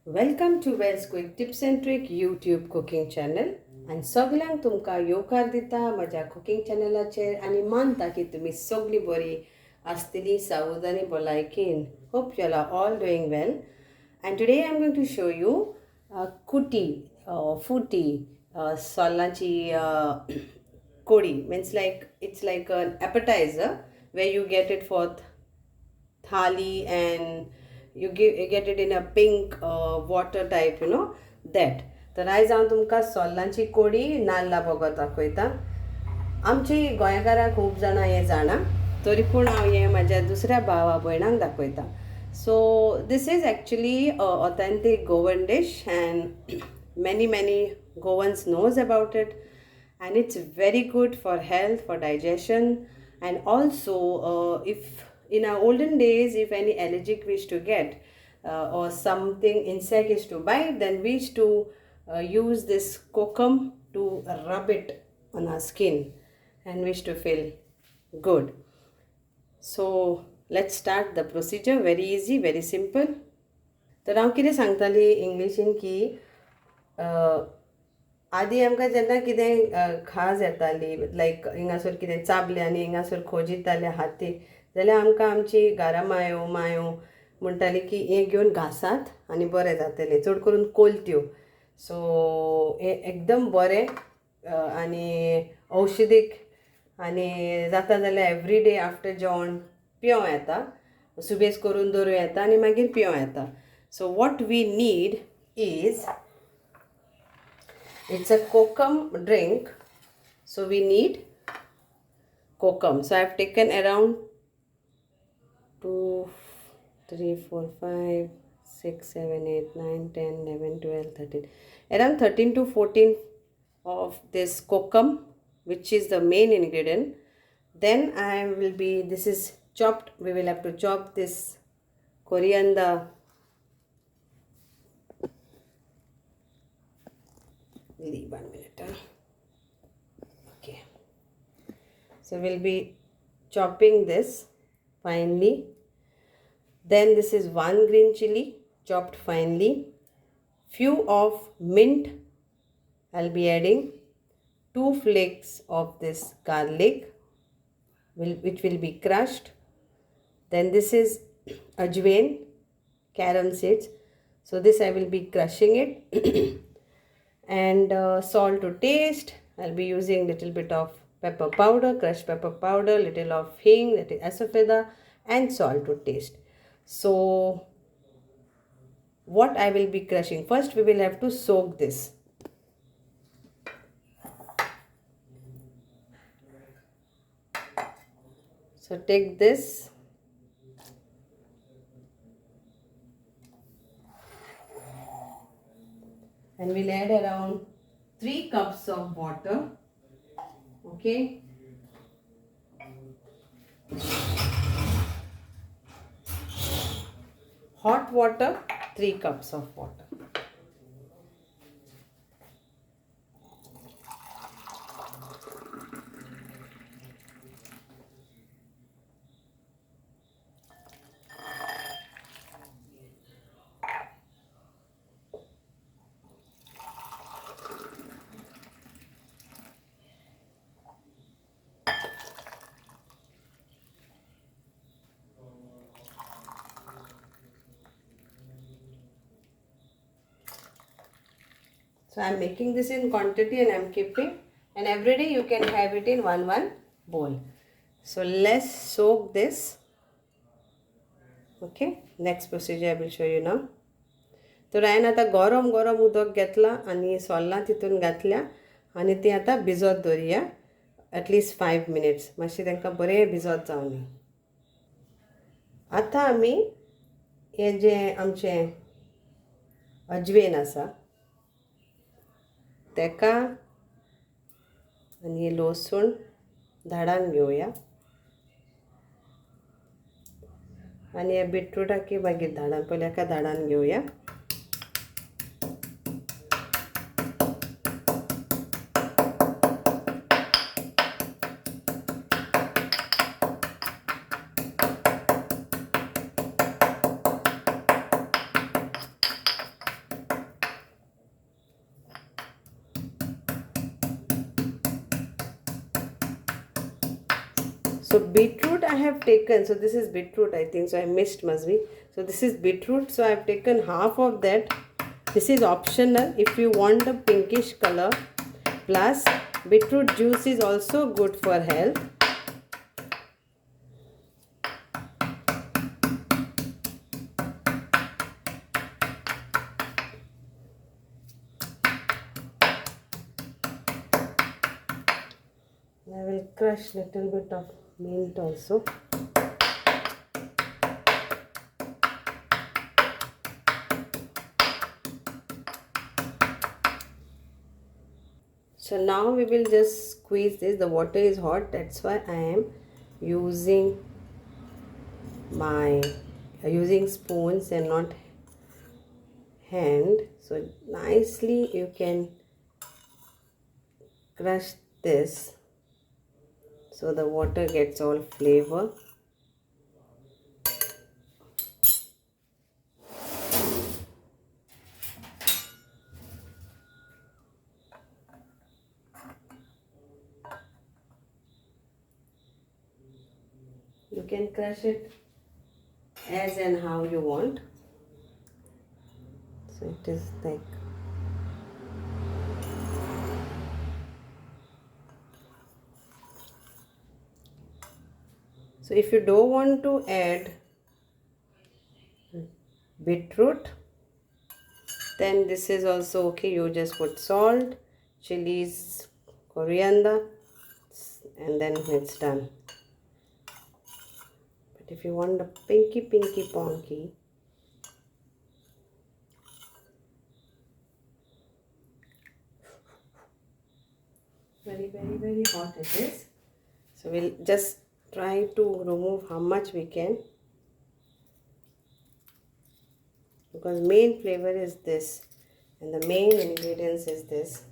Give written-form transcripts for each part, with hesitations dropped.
Welcome to Wells Quick Tips and Trick YouTube cooking channel. आणि सगळ्यांक तुमका येवकार दिता माझ्या कुकिंग चॅनलाचेर आणि मानता की तुम्ही सगळी बरी आसतली सावध आणि भलायकेन. Hope you are all doing well. And today I am going to show you Futi, Solnachi Kodi. Means like it's like an appetizer where you get it for thali and you get it in a pink water type, that. तर आयज हांव तुमकां सोल्लांची कोडी नाल्ला बगत दाखयता. आमची गोंयकारां खूब जाणां हें जाणा, तरी पूण हांव हें म्हाज्या दुसऱ्या भावा भयणांक दाखयता. सो this is actually a authentic Goan dish and many Goans knows about it, and it's very good for health, for digestion, and also if in our olden days if any allergic wish to get or something insect is to bite, then we used to use this Kokum to rub it on our skin and wish to feel good. So let's start the procedure. Very easy, very simple. तर हांव कितें सांगताली इंग्लिशीन की आदी आमकां जेन्ना कितें खाज येताली, लायक हिंगासर कितें चाबलें आनी हिंगासर खोजिताले हाती, जाल्यार आमकां आमची घारामायो मायो म्हणटाली की हें घेवन घासात आनी बरें जातलें, चड करून कोलत्यो. सो हें एकदम बरें आनी औषधीक आनी जाता जाल्यार एवरी डे आफ्टर जेवण पिवं येता, सुबेज करून दवरूं येता आनी मागीर पिवं येता. So what we need is it's a Kokum drink, so we need Kokum. So I have taken around 2, 3, 4, 5, 6, 7, 8, 9, 10, 11, 12, 13, around 13 to 14 of this Kokum, which is the main ingredient. Then this is chopped, we will have to chop this coriander. Leave 1 minute. Okay. So we'll be chopping this finely. Then this is 1 green chili chopped finely. Few of mint I'll be adding. 2 flakes of this garlic which will be crushed. Then this is ajwain, carom seeds. So this I will be crushing it. And salt to taste. I'll be using little bit of pepper powder, crushed pepper powder, little of hing, little asafoetida, and salt to taste. So what I will be crushing, first we will have to soak this. So take this and we'll add around 3 cups of water. Okay. Hot water, 3 cups of water. So I am making this in quantity and I am keeping, and every day you can have it in one bowl. So let's soak this. Okay, next procedure I will show you now. तर हांवें आतां गरम उदक घेतलां आनी सोल्लां तितून घातल्या आनी ती आतां भिजत दवरया एटलिस्ट 5 minutes. मातशें तांकां बरें भिजत जावं दी. आतां आमी हें जें आमचें अजवेन आसा तेका आनी लसूण धाडान घेवया आनी हे बिटरूटाकी मागीर धाडान, पयलीं एका धाडान घेवया. So beetroot I have taken. So this is beetroot, I think. So I missed, must be. So this is beetroot. So I have taken half of that. This is optional if you want the pinkish color. Plus beetroot juice is also good for health. I will crush little bit of mint also. So now we will just squeeze this. The water is hot, that's why I am using spoons and not hand. So nicely you can crush this so the water gets all flavor. You can crush it as and how you want. So it is like so if you don't want to add beetroot, then this is also okay. You just put salt, chilies, coriander, and then it's done. But if you want the pinky ponky, very hot it is. So we'll just try to remove how much we can, because main flavor is this and the main ingredients is this.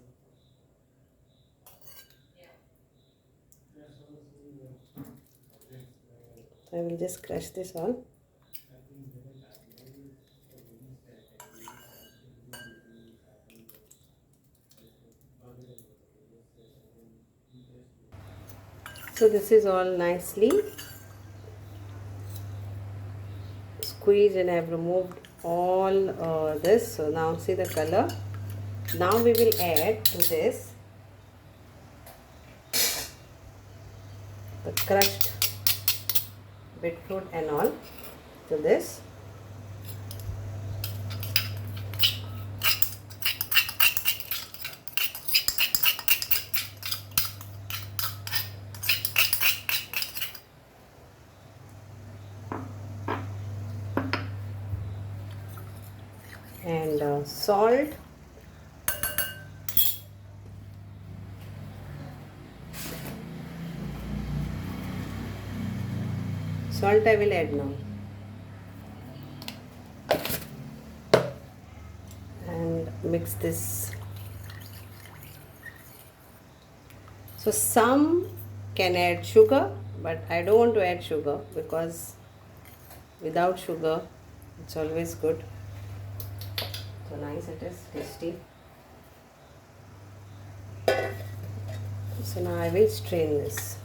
I will just crush this all. So this is all nicely squeezed and I have removed all this. So now see the color. Now we will add to this the crushed beetroot and all to this. And salt, I will add now, and mix this. So some can add sugar, but I don't want to add sugar because without sugar it's always good. So nice, it is tasty. So now I will strain this.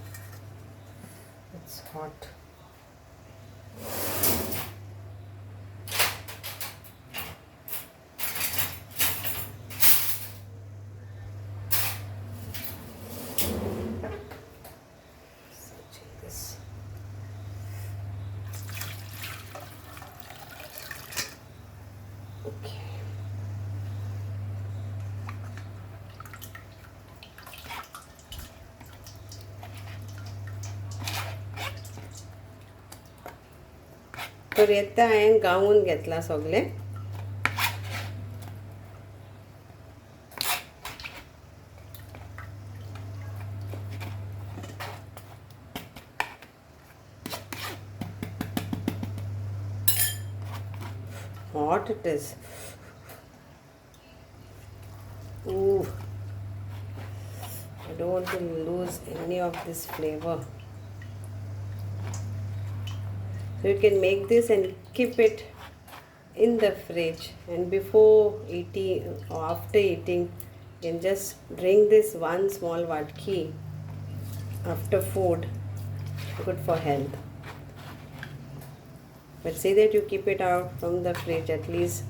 It's hot. तर येता हांवें गावून घेतला सगळे. Hot it is. Ooh, I don't want to lose any of this flavor. So you can make this and keep it in the fridge, and before eating or after eating you can just drink this one small vatki after food good for health. But say that you keep it out from the fridge at least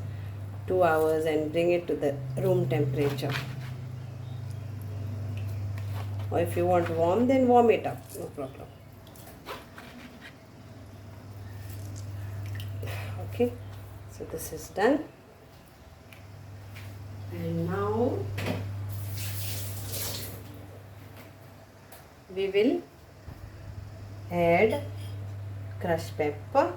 2 hours and bring it to the room temperature. Or if you want warm, then warm it up, no problem. Okay, so this is done. And now we will add crushed pepper,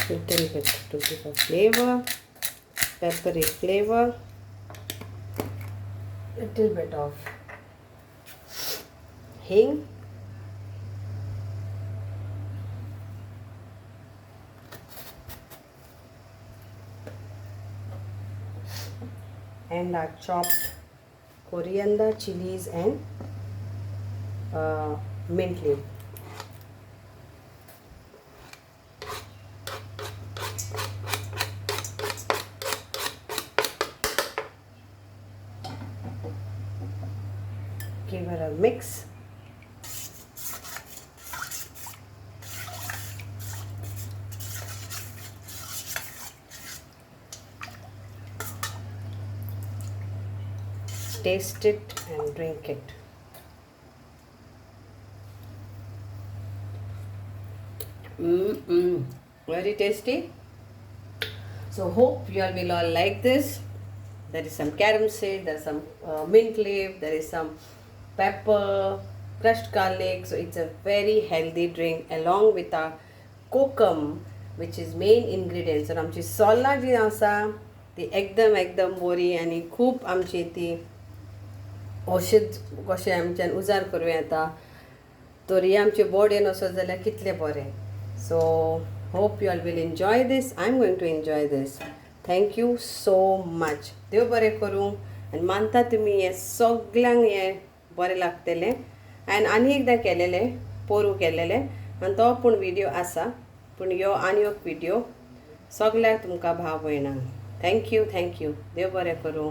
little bit to give a flavor, peppery flavor, little bit of hing, and our chopped coriander, chilies and mint leaf. Give her a mix. Taste it and drink it. Very tasty. So hope you all will all like this. There is some carom seed, there is some mint leaf, there is some pepper, crushed garlic. So it's a very healthy drink along with our kokum, which is main ingredient. So आमची सोला जी आसा ती एकदम बरी आनी खूब आमची ती औषध कशें आमच्यान उजार करूं येता. तरी आमचे बॉडीन असो जाल्यार कितले बरें. So hope you all will enjoy this. I'm going to enjoy this. Thank you so much. देव बरें करूं आनी मानता तुमी हे सगळ्यांक हे बरें लागतलें. आनी एकदां केलेलें पोरू केलेलें आनी तो पूण व्हिडिओ आसा पूण ह्यो आनी एक व्हिडिओ सगळ्याक तुमकां भाव भयणांक. थँक्यू देव बरें करूं.